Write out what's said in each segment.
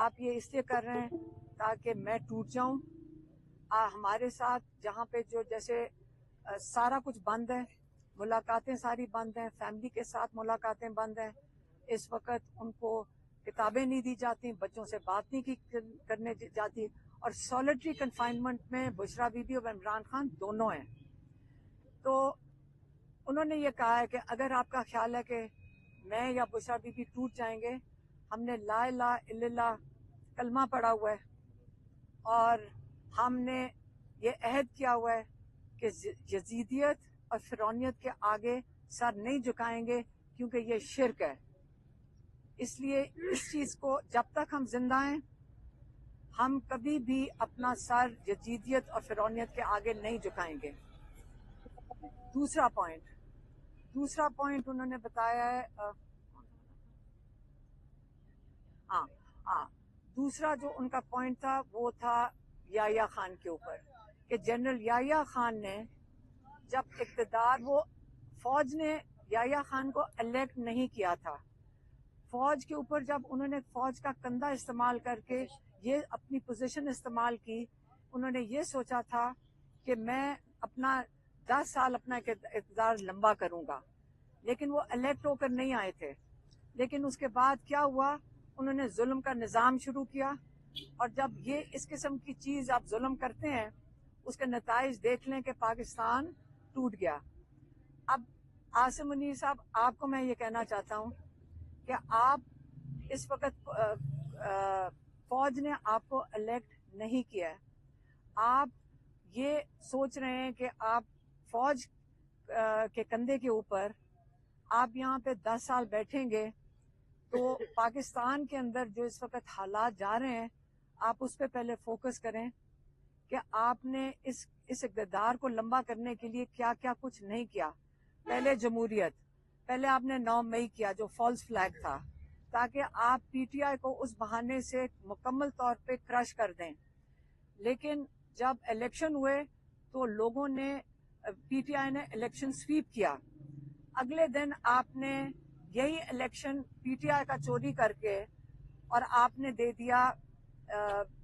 آپ یہ اس لیے کر رہے ہیں تاکہ میں ٹوٹ جاؤں. ہمارے ساتھ جہاں پہ جو جیسے سارا کچھ بند ہے, ملاقاتیں ساری بند ہیں, فیملی کے ساتھ ملاقاتیں بند ہیں, اس وقت ان کو کتابیں نہیں دی جاتی, بچوں سے بات نہیں کرنے جاتی, اور سالٹری کنفائنمنٹ میں بشرا بی بی اور عمران خان دونوں ہیں. تو انہوں نے یہ کہا ہے کہ اگر آپ کا خیال ہے کہ میں یا بشرا بی بی ٹوٹ جائیں گے, ہم نے لا الہ الا اللہ کلمہ پڑھا ہوا ہے اور ہم نے یہ عہد کیا ہوا ہے کہ یزیدیت اور فرعونیت کے آگے سر نہیں جھکائیں گے کیونکہ یہ شرک ہے. اس لیے اس چیز کو جب تک ہم زندہ ہیں ہم کبھی بھی اپنا سر یزیدیت اور فرعونیت کے آگے نہیں جھکائیں گے. دوسرا پوائنٹ انہوں نے بتایا ہے, دوسرا جو ان کا پوائنٹ تھا وہ تھا یحییٰ خان کے اوپر, کہ جنرل یحییٰ خان نے جب اقتدار, وہ فوج نے یحییٰ خان کو الیکٹ نہیں کیا تھا, فوج کے اوپر جب انہوں نے فوج کا کندھا استعمال کر کے یہ اپنی پوزیشن استعمال کی, انہوں نے یہ سوچا تھا کہ میں اپنا 10 سال اپنا اقتدار لمبا کروں گا, لیکن وہ الیکٹ ہو کر نہیں آئے تھے. لیکن اس کے بعد کیا ہوا, انہوں نے ظلم کا نظام شروع کیا, اور جب یہ اس قسم کی چیز آپ ظلم کرتے ہیں اس کے نتائج دیکھ لیں کہ پاکستان ٹوٹ گیا. اب عاصم منیر صاحب, آپ کو میں یہ کہنا چاہتا ہوں کہ آپ اس وقت فوج نے آپ کو الیکٹ نہیں کیا ہے, آپ یہ سوچ رہے ہیں کہ آپ فوج کے کندھے کے اوپر آپ یہاں پہ 10 سال بیٹھیں گے تو پاکستان کے اندر جو اس وقت حالات جا رہے ہیں آپ اس پہ پہلے فوکس کریں کہ آپ نے اس اقتدار کو لمبا کرنے کے لیے کیا کیا کچھ نہیں کیا. پہلے جمہوریت, پہلے آپ نے 9 مئی کیا جو فالس فلیگ تھا, تاکہ آپ پی ٹی آئی کو اس بہانے سے مکمل طور پہ کرش کر دیں. لیکن جب الیکشن ہوئے تو لوگوں نے, پی ٹی آئی نے الیکشن سویپ کیا, اگلے دن آپ نے یہی الیکشن پی ٹی آئی کا چوری کر کے اور آپ نے دے دیا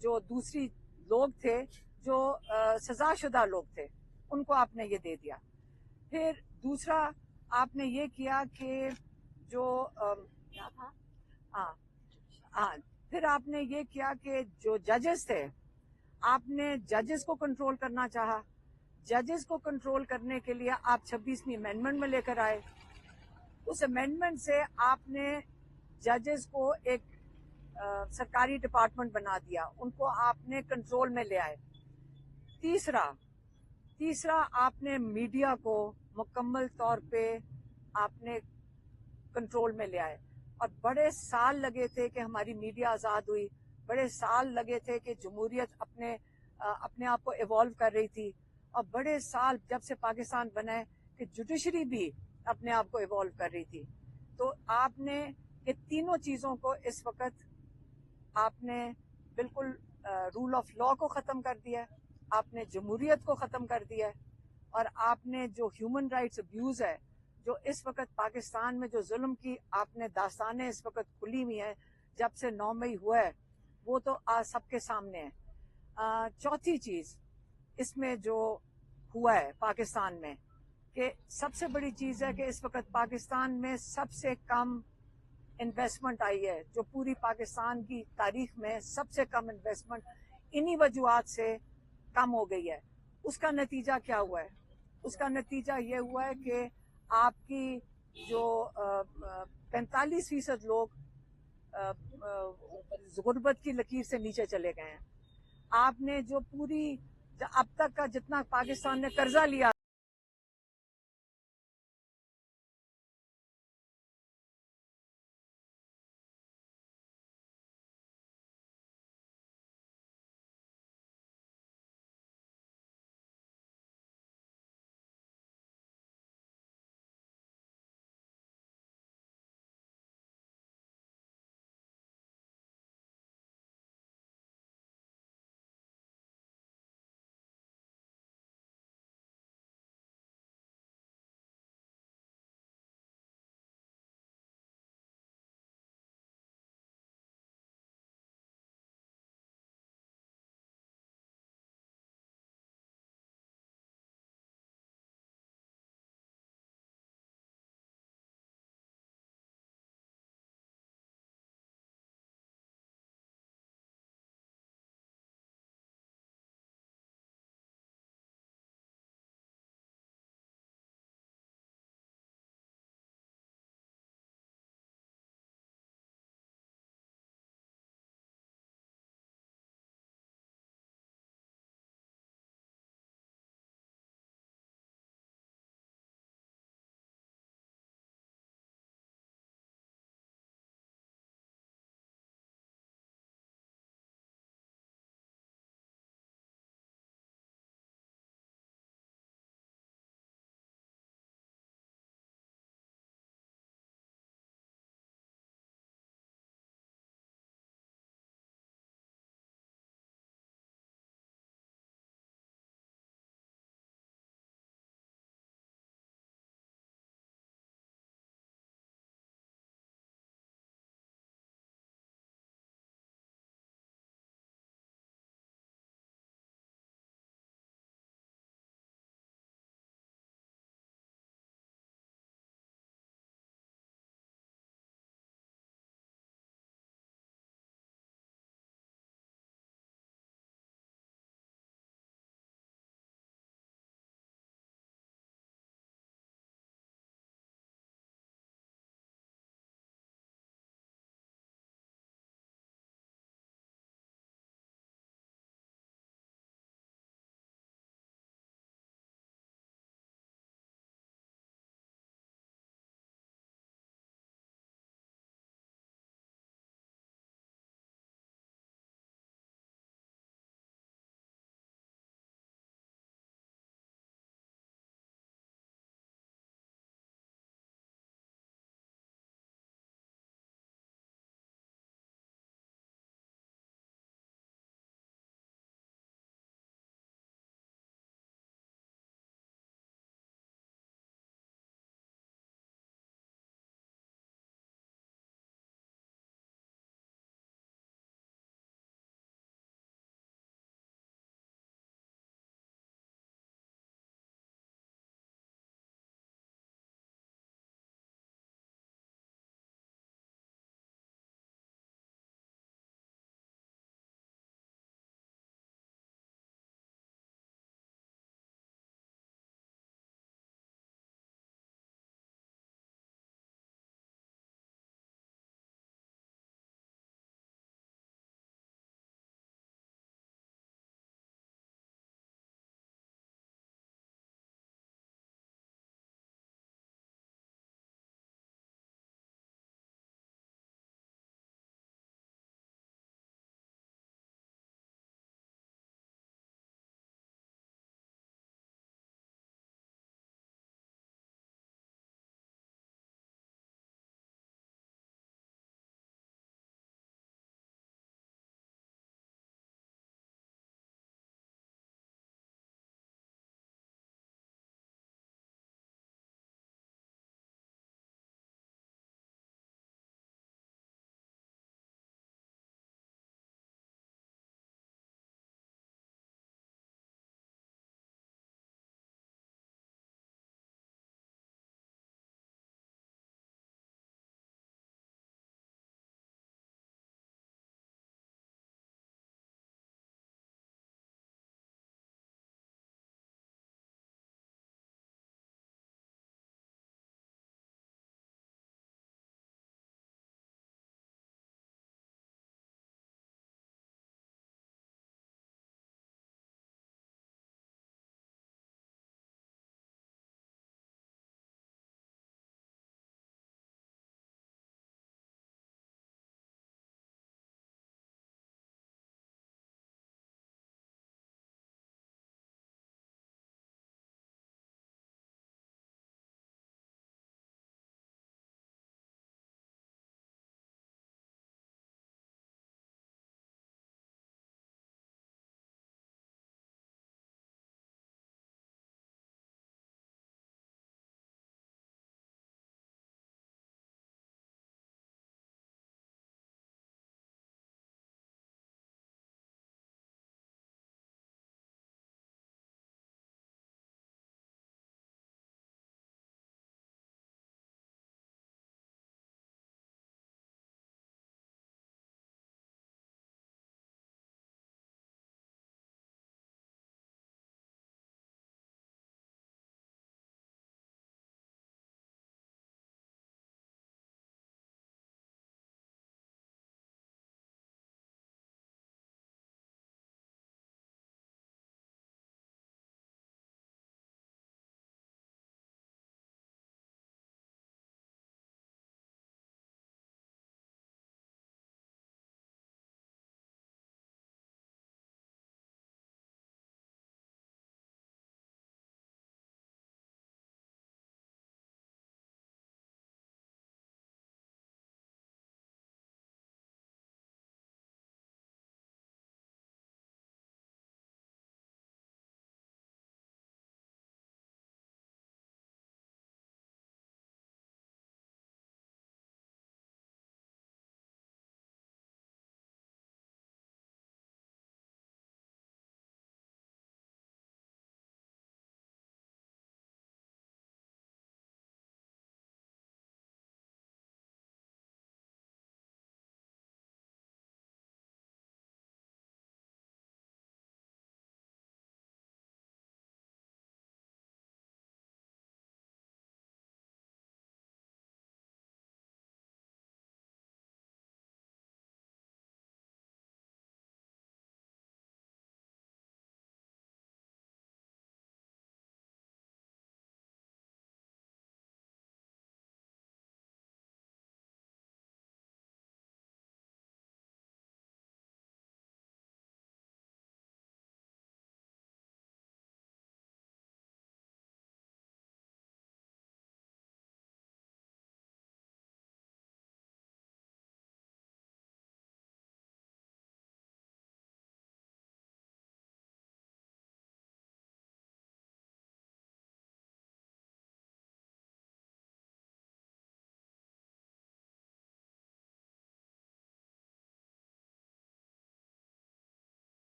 جو دوسری لوگ تھے جو سزا شدہ لوگ تھے ان کو آپ نے یہ دے دیا. پھر دوسرا آپ نے یہ کیا کہ جو کیا تھا, پھر آپ نے یہ کیا کہ جو ججز تھے آپ نے ججز کو کنٹرول کرنا چاہا. ججز کو کنٹرول کرنے کے لیے آپ 26ویں امینڈمنٹ میں لے کر آئے. اس امینڈمنٹ سے آپ نے ججز کو ایک سرکاری ڈپارٹمنٹ بنا دیا, ان کو آپ نے کنٹرول میں لے آئے. تیسرا آپ نے میڈیا کو مکمل طور پہ آپ نے کنٹرول میں لے آئے, اور بڑے سال لگے تھے کہ ہماری میڈیا آزاد ہوئی, بڑے سال لگے تھے کہ جمہوریت اپنے آپ کو ایوالو کر رہی تھی, اور بڑے سال جب سے پاکستان بنا ہے کہ جوڈیشری بھی اپنے آپ کو ایوالو کر رہی تھی. تو آپ نے یہ تینوں چیزوں کو اس وقت آپ نے بالکل رول آف لا کو ختم کر دیا ہے, آپ نے جمہوریت کو ختم کر دیا ہے, اور آپ نے جو ہیومن رائٹس ابیوز ہے, جو اس وقت پاکستان میں جو ظلم کی آپ نے داستانیں اس وقت کھلی ہوئی ہیں جب سے 9 مئی ہوا ہے, وہ تو آج سب کے سامنے ہے. چوتھی چیز اس میں جو ہوا ہے پاکستان میں, کہ سب سے بڑی چیز ہے کہ اس وقت پاکستان میں سب سے کم انویسٹمنٹ آئی ہے, جو پوری پاکستان کی تاریخ میں سب سے کم انویسٹمنٹ انہی وجوہات سے کم ہو گئی ہے. اس کا نتیجہ کیا ہوا ہے؟ اس کا نتیجہ یہ ہوا ہے کہ آپ کی جو 45% لوگ غربت کی لکیر سے نیچے چلے گئے ہیں. آپ نے جو پوری اب تک کا جتنا پاکستان نے قرضہ لیا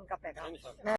کا پیغام. انشاءاللہ.